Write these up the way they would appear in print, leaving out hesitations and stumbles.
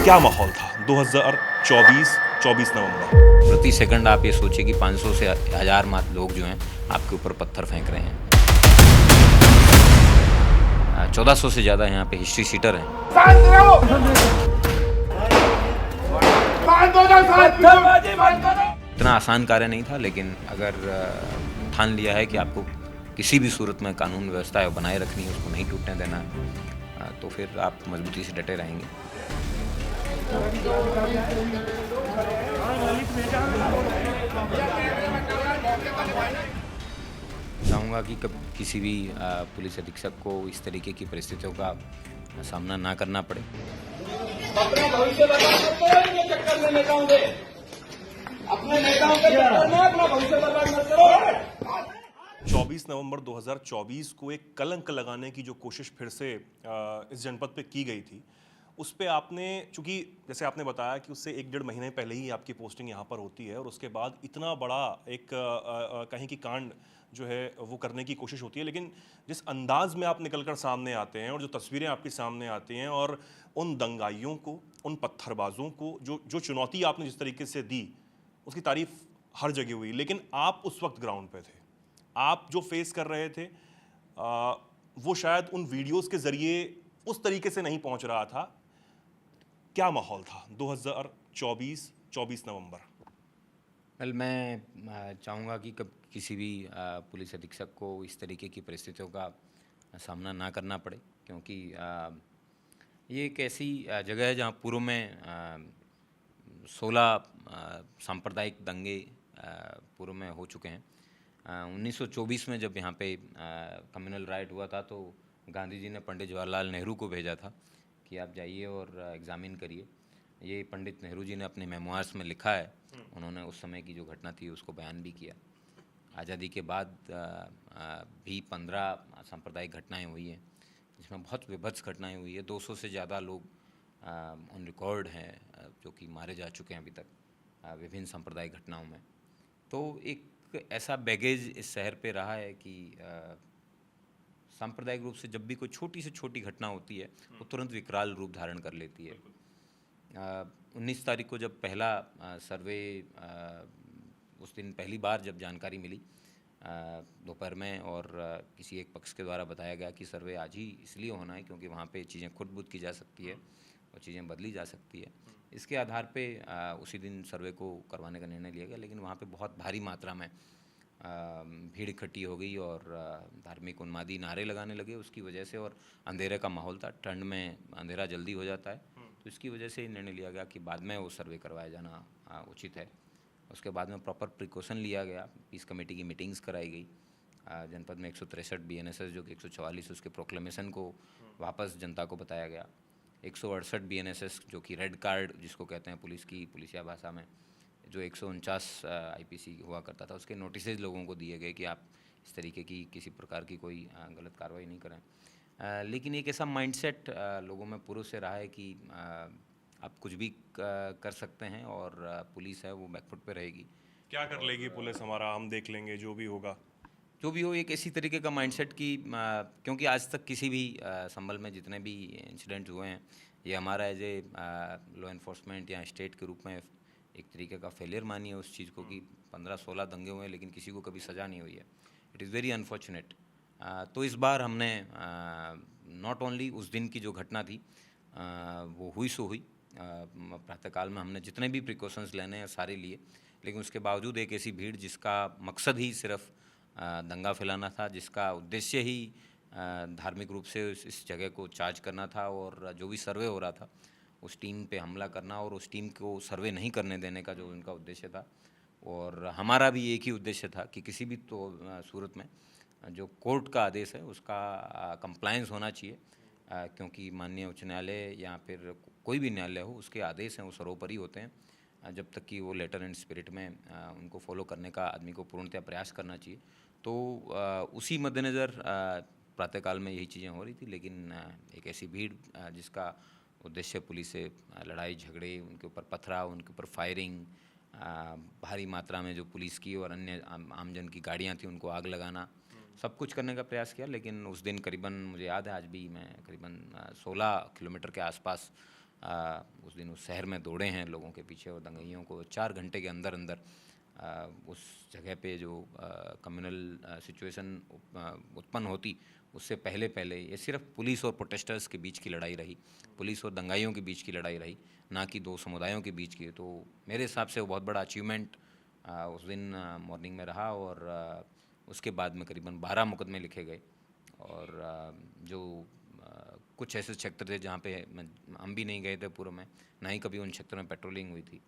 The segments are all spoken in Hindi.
क्या माहौल था 2024 नवंबर। प्रति सेकंड आप ये सोचिए कि 500 से 1000 लोग जो हैं आपके ऊपर पत्थर फेंक रहे हैं। 1400 से ज़्यादा यहाँ पे हिस्ट्री सीटर हैं। इतना आसान कार्य नहीं था, लेकिन अगर ठान लिया है कि आपको किसी भी सूरत में कानून व्यवस्था है बनाए रखनी है, उसको नहीं टूटने देना है, तो फिर आप मजबूती से डटे रहेंगे। चाहूँगा कि किसी भी पुलिस अधीक्षक को इस तरीके की परिस्थितियों का सामना ना करना पड़े। अपना भविष्य बर्बाद मत करो, चक्कर में नेताओं के अपने नेताओं के चक्कर में अपना भविष्य बर्बाद मत करो। 24 नवंबर 2024 को एक कलंक लगाने की जो कोशिश फिर से इस जनपद पे की गई थी, उस पे आपने, चूंकि जैसे आपने बताया कि उससे 1-1.5 महीने पहले ही आपकी पोस्टिंग यहाँ पर होती है और उसके बाद इतना बड़ा एक कहीं की कांड जो है वो करने की कोशिश होती है, लेकिन जिस अंदाज में आप निकलकर सामने आते हैं और जो तस्वीरें आपके सामने आती हैं और उन दंगाइयों को, उन पत्थरबाजों को जो चुनौती आपने जिस तरीके से दी, उसकी तारीफ हर जगह हुई। लेकिन आप उस वक्त ग्राउंड पे थे, आप जो फेस कर रहे थे वो शायद उन वीडियोस के जरिए उस तरीके से नहीं पहुंच रहा था। क्या माहौल था 2024 नवंबर? वेल, मैं चाहूँगा कि किसी भी पुलिस अधीक्षक को इस तरीके की परिस्थितियों का सामना ना करना पड़े, क्योंकि ये एक ऐसी जगह है जहाँ पूर्व में 16 सांप्रदायिक दंगे पूर्व में हो चुके हैं। 1924 में जब यहाँ पे कम्युनल राइट हुआ था, तो गांधी जी ने पंडित जवाहरलाल नेहरू को भेजा था कि आप जाइए और एग्ज़ामिन करिए। ये पंडित नेहरू जी ने अपने मेमोइर्स में लिखा है। उन्होंने उस समय की जो घटना थी उसको बयान भी किया। आज़ादी के बाद भी 15 सांप्रदायिक घटनाएं हुई हैं, जिसमें बहुत विभत्स घटनाएं हुई है। 200 से ज़्यादा लोग ऑन रिकॉर्ड हैं जो कि मारे जा चुके हैं अभी तक विभिन्न सांप्रदायिक घटनाओं में। तो एक ऐसा बैगेज इस शहर पे रहा है कि सांप्रदायिक रूप से जब भी कोई छोटी से छोटी घटना होती है वो तुरंत विकराल रूप धारण कर लेती है। 19 तारीख को जब पहला सर्वे, उस दिन पहली बार जब जानकारी मिली दोपहर में, और किसी एक पक्ष के द्वारा बताया गया कि सर्वे आज ही इसलिए होना है क्योंकि वहाँ पे चीज़ें खुद-बुद की जा सकती है और चीज़ें बदली जा सकती है। इसके आधार पे उसी दिन सर्वे को करवाने का निर्णय लिया गया, लेकिन वहाँ पे बहुत भारी मात्रा में भीड़ इकट्ठी हो गई और धार्मिक उन्मादी नारे लगाने लगे उसकी वजह से, और अंधेरे का माहौल था। ठंड में अंधेरा जल्दी हो जाता है, तो इसकी वजह से निर्णय लिया गया कि बाद में वो सर्वे करवाया जाना उचित है। उसके बाद में प्रॉपर प्रिकॉशन लिया गया, पीस कमेटी की मीटिंग्स कराई गई। जनपद में 163 BNSS जो कि 144 उसके प्रोक्लेमेशन को वापस जनता को बताया गया। 168 BNSS जो कि रेड कार्ड जिसको कहते हैं पुलिस की पुलिसिया भाषा में, जो 149 IPC हुआ करता था, उसके नोटिसेज लोगों को दिए गए कि आप इस तरीके की किसी प्रकार की कोई गलत कार्रवाई नहीं करें। लेकिन एक ऐसा माइंडसेट लोगों में पूर्व से रहा है कि आप कुछ भी कर सकते हैं और पुलिस है वो बैकफुट पे रहेगी। क्या कर लेगी पुलिस, हमारा हम देख लेंगे, जो भी होगा। जो भी हो, एक ऐसी तरीके का माइंडसेट कि क्योंकि आज तक किसी भी संभल में जितने भी इंसिडेंट्स हुए हैं, ये हमारा एज ए लॉ इन्फोर्समेंट या स्टेट के रूप में एक तरीके का फेलियर मानिए उस चीज़ को कि 15-16 दंगे हुए हैं लेकिन किसी को कभी सज़ा नहीं हुई है। It is very unfortunate. तो इस बार हमने नॉट ओनली उस दिन की जो घटना थी वो हुई सो हुई, प्रातःकाल में हमने जितने भी प्रिकॉशंस लेने हैं सारे लिए, लेकिन उसके बावजूद एक ऐसी भीड़ जिसका मकसद ही सिर्फ दंगा फैलाना था, जिसका उद्देश्य ही धार्मिक रूप से इस जगह को चार्ज करना था, और जो भी सर्वे हो रहा था उस टीम पे हमला करना और उस टीम को सर्वे नहीं करने देने का जो उनका उद्देश्य था। और हमारा भी एक ही उद्देश्य था कि किसी भी तो सूरत में जो कोर्ट का आदेश है उसका कंप्लायंस होना चाहिए, क्योंकि माननीय उच्च न्यायालय या फिर कोई भी न्यायालय हो, उसके आदेश हैं वो सर्वोपरि होते हैं, जब तक कि वो लेटर एंड स्पिरिट में उनको फॉलो करने का आदमी को पूर्णतः प्रयास करना चाहिए। तो उसी मद्देनज़र प्रातःकाल में यही चीज़ें हो रही थी, लेकिन एक ऐसी भीड़ जिसका उद्देश्य पुलिस से लड़ाई झगड़े, उनके ऊपर पथराव, उनके ऊपर फायरिंग, भारी मात्रा में जो पुलिस की और अन्य आमजन की गाड़ियां थी उनको आग लगाना, सब कुछ करने का प्रयास किया। लेकिन उस दिन करीबन, मुझे याद है आज भी, मैं करीबन 16 किलोमीटर के आसपास उस दिन उस शहर में दौड़े हैं लोगों के पीछे, और दंगाइयों को 4 घंटे के अंदर अंदर उस जगह पे जो कम्युनल सिचुएशन उत्पन्न होती, उससे पहले पहले ये सिर्फ पुलिस और प्रोटेस्टर्स के बीच की लड़ाई रही, पुलिस और दंगाइयों के बीच की लड़ाई रही, ना कि दो समुदायों के बीच की। तो मेरे हिसाब से वो बहुत बड़ा अचीवमेंट उस दिन मॉर्निंग में रहा, और उसके बाद में करीबन 12 मुकदमे लिखे गए, और जो कुछ ऐसे क्षेत्र थे जहाँ पे हम भी नहीं गए थे पूर्व में, ना ही कभी उन क्षेत्रों में पेट्रोलिंग हुई थी।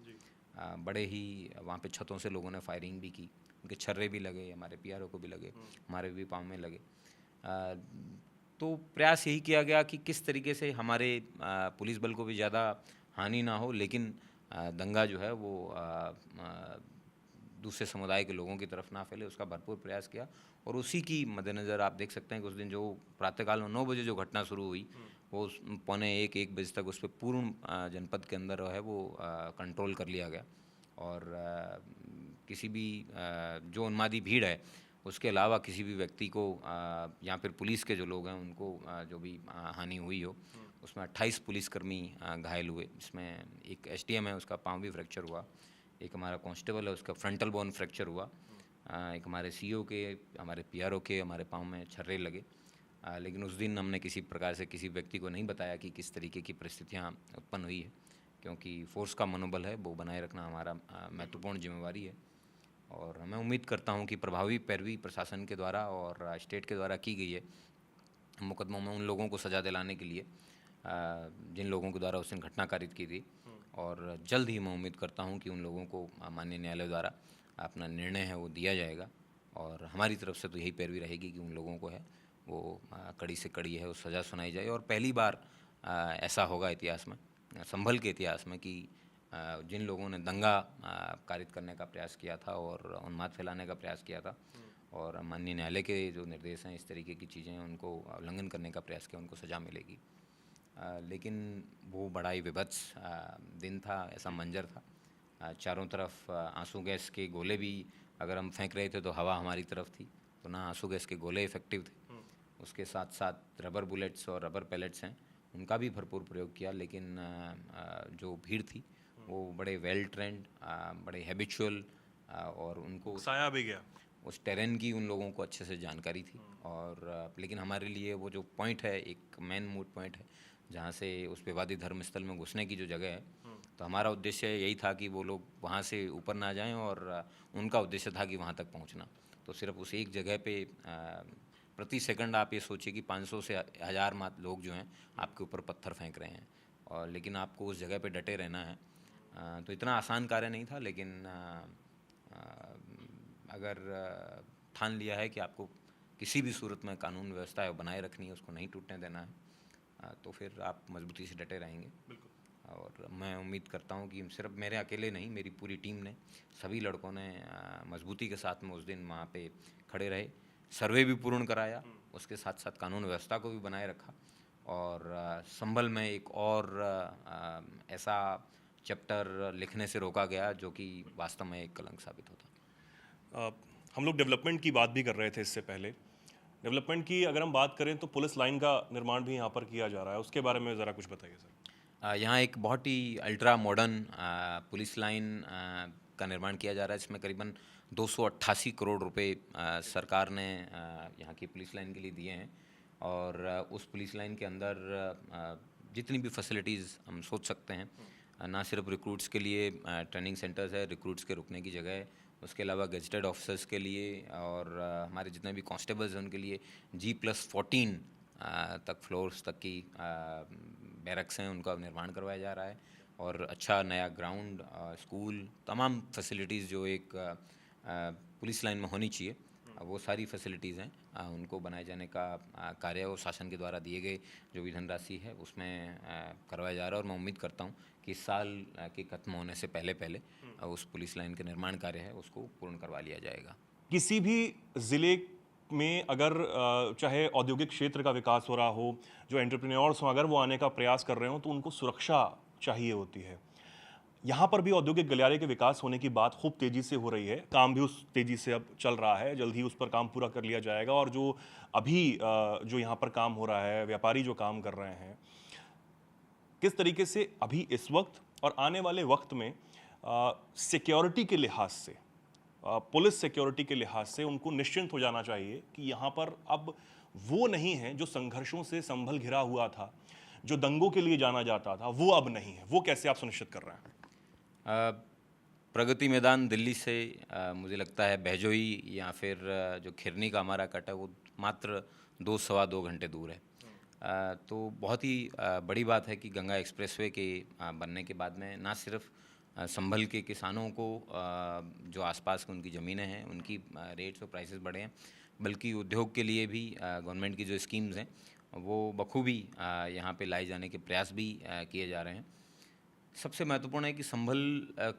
बड़े ही वहाँ पे छतों से लोगों ने फायरिंग भी की, उनके छर्रे भी लगे, हमारे पीआरओ को भी लगे, हमारे भी पाँव में लगे। तो प्रयास यही किया गया कि किस तरीके से हमारे पुलिस बल को भी ज़्यादा हानि ना हो, लेकिन दंगा जो है वो दूसरे समुदाय के लोगों की तरफ ना फैले, उसका भरपूर प्रयास किया। और उसी की मद्देनज़र आप देख सकते हैं कि उस दिन जो प्रातःकाल में 9 बजे जो घटना शुरू हुई, वो पौने 1 बजे तक उस पर पूर्ण जनपद के अंदर है वो कंट्रोल कर लिया गया। और किसी भी जो उन्मादी भीड़ है उसके अलावा किसी भी व्यक्ति को या फिर पुलिस के जो लोग हैं उनको जो भी हानि हुई हो, उसमें 28 पुलिसकर्मी घायल हुए। इसमें एक एसडीएम है, उसका पाँव भी फ्रैक्चर हुआ, एक हमारा कांस्टेबल है, उसका फ्रंटल बोन फ्रैक्चर हुआ, एक हमारे सीओ के, हमारे पीआरओ के, हमारे पाँव में छर्रे लगे। लेकिन उस दिन हमने किसी प्रकार से किसी व्यक्ति को नहीं बताया कि किस तरीके की परिस्थितियाँ उत्पन्न हुई है, क्योंकि फोर्स का मनोबल है वो बनाए रखना हमारा महत्वपूर्ण जिम्मेवारी है। और मैं उम्मीद करता हूं कि प्रभावी पैरवी प्रशासन के द्वारा और स्टेट के द्वारा की गई है मुकदमों में उन लोगों को सज़ा दिलाने के लिए जिन लोगों के द्वारा उस दिन घटना कारित की थी, और जल्द ही मैं उम्मीद करता हूं कि उन लोगों को माननीय न्यायालय द्वारा अपना निर्णय है वो दिया जाएगा। और हमारी तरफ से तो यही पैरवी रहेगी कि उन लोगों को है वो कड़ी से कड़ी है वो सज़ा सुनाई जाए। और पहली बार ऐसा होगा इतिहास में, संभल के इतिहास में, कि जिन लोगों ने दंगा कारित करने का प्रयास किया था और उन्माद फैलाने का प्रयास किया था, और माननीय न्यायालय के जो निर्देश हैं, इस तरीके की चीज़ें उनको उल्लंघन करने का प्रयास किया, उनको सज़ा मिलेगी। लेकिन वो बड़ा ही विभत्स दिन था, ऐसा मंजर था। चारों तरफ आंसू गैस के गोले भी अगर हम फेंक रहे थे तो हवा हमारी तरफ थी, तो ना आंसू गैस के गोले इफ़ेक्टिव थे, उसके साथ साथ रबर बुलेट्स और रबर पैलेट्स हैं उनका भी भरपूर प्रयोग किया। लेकिन जो भीड़ थी वो बड़े वेल ट्रेंड, बड़े हैबिचुअल, और उनको साया भी गया। उस टेरेन की उन लोगों को अच्छे से जानकारी थी। और लेकिन हमारे लिए वो जो पॉइंट है, एक मेन मूड पॉइंट है जहाँ से उस विवादित धर्मस्थल में घुसने की जो जगह है, तो हमारा उद्देश्य यही था कि वो लोग वहाँ से ऊपर ना जाएं, और उनका उद्देश्य था कि वहाँ तक पहुँचना। तो सिर्फ उस एक जगह पे प्रति सेकंड आप ये सोचिए कि 500 से 1000 लोग जो हैं आपके ऊपर पत्थर फेंक रहे हैं, और लेकिन आपको उस जगह पे डटे रहना है। तो इतना आसान कार्य नहीं था, लेकिन अगर ठान लिया है कि आपको किसी भी सूरत में कानून व्यवस्था है बनाए रखनी है, उसको नहीं टूटने देना है, तो फिर आप मजबूती से डटे रहेंगे। और मैं उम्मीद करता हूं कि सिर्फ मेरे अकेले नहीं, मेरी पूरी टीम ने, सभी लड़कों ने मजबूती के साथ में उस दिन वहाँ पे खड़े रहे, सर्वे भी पूर्ण कराया, उसके साथ साथ कानून व्यवस्था को भी बनाए रखा, और संभल में एक और ऐसा चैप्टर लिखने से रोका गया जो कि वास्तव में एक कलंक साबित होता। हम लोग डेवलपमेंट की बात भी कर रहे थे इससे पहले। डेवलपमेंट की अगर हम बात करें तो पुलिस लाइन का निर्माण भी यहाँ पर किया जा रहा है, उसके बारे में ज़रा कुछ बताइए सर। यहाँ एक बहुत ही अल्ट्रा मॉडर्न पुलिस लाइन का निर्माण किया जा रहा है, इसमें करीबन 288 करोड़ रुपए सरकार ने यहाँ की पुलिस लाइन के लिए दिए हैं। और उस पुलिस लाइन के अंदर जितनी भी फैसिलिटीज़ हम सोच सकते हैं, ना सिर्फ रिक्रूट्स के लिए ट्रेनिंग सेंटर्स है, रिक्रूट्स के रुकने की जगह है, उसके अलावा गेजेटेड ऑफिसर्स के लिए और हमारे जितने भी कांस्टेबल्स हैं उनके लिए G+14 तक फ्लोर्स तक की बैरक्स हैं, उनका निर्माण करवाया जा रहा है। और अच्छा नया ग्राउंड, स्कूल, तमाम फैसिलिटीज़ जो एक पुलिस लाइन में होनी चाहिए, वो सारी फैसिलिटीज़ हैं, उनको बनाए जाने का कार्य और शासन के द्वारा दिए गए जो भी धनराशि है उसमें करवाया जा रहा है। और मैं उम्मीद करता हूँ कि इस साल के खत्म होने से पहले पहले उस पुलिस लाइन के निर्माण कार्य है उसको पूर्ण करवा लिया जाएगा। किसी भी ज़िले में अगर चाहे औद्योगिक क्षेत्र का विकास हो रहा हो, जो एंटरप्रेन्योर्स हों अगर वो आने का प्रयास कर रहे हो तो उनको सुरक्षा चाहिए होती है। यहाँ पर भी औद्योगिक गलियारे के विकास होने की बात खूब तेज़ी से हो रही है, काम भी उस तेज़ी से अब चल रहा है, जल्द ही उस पर काम पूरा कर लिया जाएगा। और जो अभी जो यहाँ पर काम हो रहा है, व्यापारी जो काम कर रहे हैं, किस तरीके से अभी इस वक्त और आने वाले वक्त में सिक्योरिटी के लिहाज से, पुलिस सिक्योरिटी के लिहाज से उनको निश्चिंत हो जाना चाहिए कि यहाँ पर अब वो नहीं है जो संघर्षों से संभल घिरा हुआ था, जो दंगों के लिए जाना जाता था, वो अब नहीं है? वो कैसे आप सुनिश्चित कर रहे हैं? प्रगति मैदान दिल्ली से मुझे लगता है बहजोई या फिर जो खिरनी का हमारा कट है वो मात्र 2-2.25 घंटे दूर है। तो बहुत ही बड़ी बात है कि गंगा एक्सप्रेसवे के बनने के बाद में ना सिर्फ संभल के किसानों को जो आसपास की उनकी ज़मीनें हैं उनकी रेट्स और प्राइसेस बढ़े हैं, बल्कि उद्योग के लिए भी गवर्नमेंट की जो स्कीम्स हैं वो बखूबी यहाँ पे लाए जाने के प्रयास भी किए जा रहे हैं। सबसे महत्वपूर्ण है कि संभल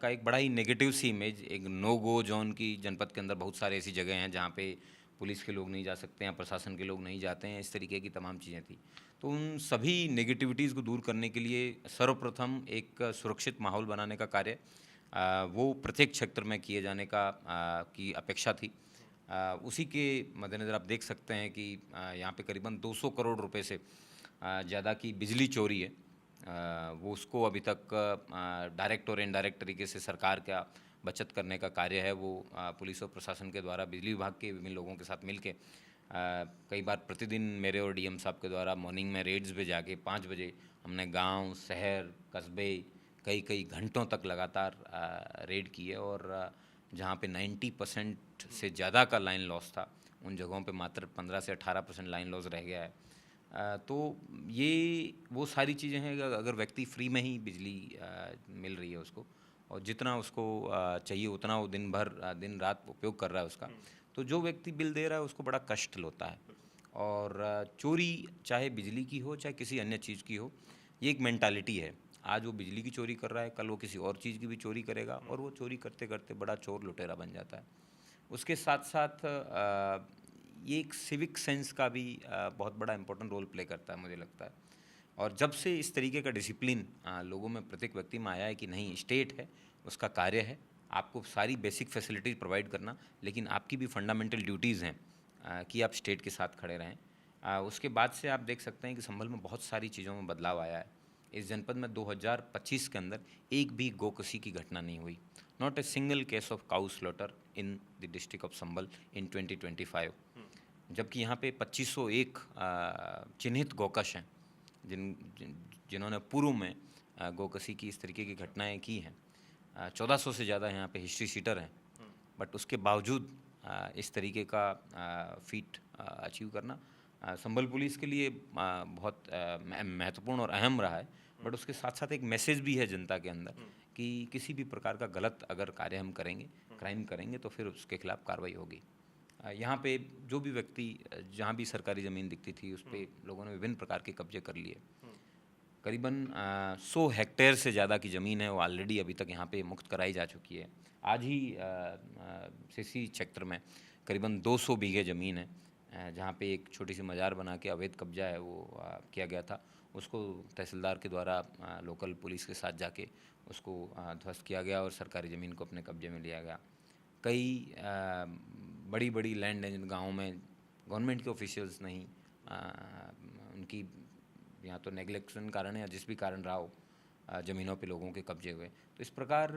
का एक बड़ा ही नेगेटिव सी इमेज, एक नो गो जोन की जनपद के अंदर बहुत सारी ऐसी जगह हैं जहाँ पे पुलिस के लोग नहीं जा सकते हैं, प्रशासन के लोग नहीं जाते हैं, इस तरीके की तमाम चीज़ें थी। तो उन सभी नेगेटिविटीज़ को दूर करने के लिए सर्वप्रथम एक सुरक्षित माहौल बनाने का कार्य वो प्रत्येक क्षेत्र में किए जाने का की अपेक्षा थी। उसी के मद्देनज़र आप देख सकते हैं कि यहाँ पे करीबन 200 करोड़ रुपए से ज़्यादा की बिजली चोरी है। वो उसको अभी तक डायरेक्ट और इनडायरेक्ट तरीके से सरकार का बचत करने का कार्य है वो पुलिस और प्रशासन के द्वारा बिजली विभाग के विभिन्न लोगों के साथ मिलके कई बार प्रतिदिन मेरे और डीएम साहब के द्वारा मॉर्निंग में रेड्स पे जाके 5 बजे हमने गांव, शहर, कस्बे कई घंटों तक लगातार रेड किए और जहां पे 90% से ज़्यादा का लाइन लॉस था उन जगहों पे मात्र 15 से 18% लाइन लॉस रह गया है। तो ये वो सारी चीज़ें हैं अगर व्यक्ति फ्री में ही बिजली मिल रही है उसको और जितना उसको चाहिए उतना वो दिन रात उपयोग कर रहा है उसका, तो जो व्यक्ति बिल दे रहा है उसको बड़ा कष्ट होता है। और चोरी चाहे बिजली की हो चाहे किसी अन्य चीज़ की हो, ये एक मेंटालिटी है। आज वो बिजली की चोरी कर रहा है, कल वो किसी और चीज़ की भी चोरी करेगा और वो चोरी करते करते बड़ा चोर लुटेरा बन जाता है। उसके साथ साथ ये एक सिविक सेंस का भी बहुत बड़ा इंपॉर्टेंट रोल प्ले करता है मुझे लगता है। और जब से इस तरीके का डिसिप्लिन लोगों में प्रत्येक व्यक्ति में आया है कि नहीं स्टेट है, उसका कार्य है आपको सारी बेसिक फैसिलिटीज़ प्रोवाइड करना, लेकिन आपकी भी फंडामेंटल ड्यूटीज़ हैं कि आप स्टेट के साथ खड़े रहें। उसके बाद से आप देख सकते हैं कि संभल में बहुत सारी चीज़ों में बदलाव आया है। इस जनपद में 2025 के अंदर एक भी गोकसी की घटना नहीं हुई, not a single case of cow slaughter in the district of Sambhal in 2025। जबकि यहाँ पे 2501 चिन्हित गोकश हैं जिन्होंने पूर्व में गोकसी की इस तरीके की घटनाएं की हैं। 1400 से ज़्यादा यहाँ पे हिस्ट्री सीटर हैं, बट उसके बावजूद इस तरीके का फीट अचीव करना संभल पुलिस के लिए बहुत महत्वपूर्ण और अहम रहा है। बट उसके साथ साथ एक मैसेज भी है जनता के अंदर कि किसी भी प्रकार का गलत अगर कार्य हम करेंगे, क्राइम करेंगे, तो फिर उसके खिलाफ कार्रवाई होगी। यहाँ पे जो भी व्यक्ति जहाँ भी सरकारी ज़मीन दिखती थी उस पर लोगों ने विभिन्न प्रकार के कब्जे कर लिए। करीबन 100 हेक्टेयर से ज़्यादा की ज़मीन है वो ऑलरेडी अभी तक यहाँ पे मुक्त कराई जा चुकी है। आज ही सीसी क्षेत्र में करीबन 200 बीघे ज़मीन है जहाँ पे एक छोटी सी मज़ार बना के अवैध कब्जा है वो किया गया था। उसको तहसीलदार के द्वारा लोकल पुलिस के साथ जाके उसको ध्वस्त किया गया और सरकारी ज़मीन को अपने कब्जे में लिया गया। कई बड़ी बड़ी लैंड है जिन गाँवों में गवर्नमेंट के ऑफिशियल्स नहीं, उनकी या तो नेग्लेक्शन कारण या जिस भी कारण रहा हो ज़मीनों पे लोगों के कब्जे हुए। तो इस प्रकार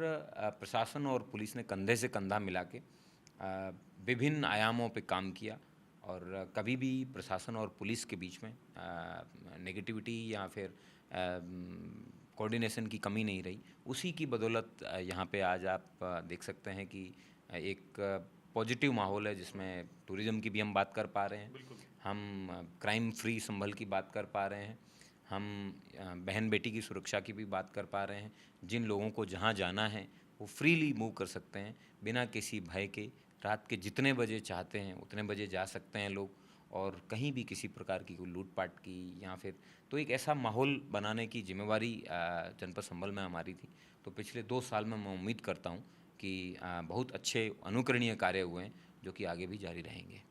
प्रशासन और पुलिस ने कंधे से कंधा मिला के विभिन्न आयामों पे काम किया और कभी भी प्रशासन और पुलिस के बीच में नेगेटिविटी या फिर कोऑर्डिनेशन की कमी नहीं रही। उसी की बदौलत यहाँ पे आज आप देख सकते हैं कि एक पॉजिटिव माहौल है जिसमें टूरिज़्म की भी हम बात कर पा रहे हैं, हम क्राइम फ्री संभल की बात कर पा रहे हैं, हम बहन बेटी की सुरक्षा की भी बात कर पा रहे हैं। जिन लोगों को जहाँ जाना है वो फ्रीली मूव कर सकते हैं बिना किसी भय के। रात के जितने बजे चाहते हैं उतने बजे जा सकते हैं लोग और कहीं भी किसी प्रकार की कोई लूटपाट की या फिर तो एक ऐसा माहौल बनाने की जिम्मेवारी जनपद संभल में हमारी थी। तो पिछले 2 साल में मैं उम्मीद करता हूँ कि बहुत अच्छे अनुकरणीय कार्य हुए हैं जो कि आगे भी जारी रहेंगे।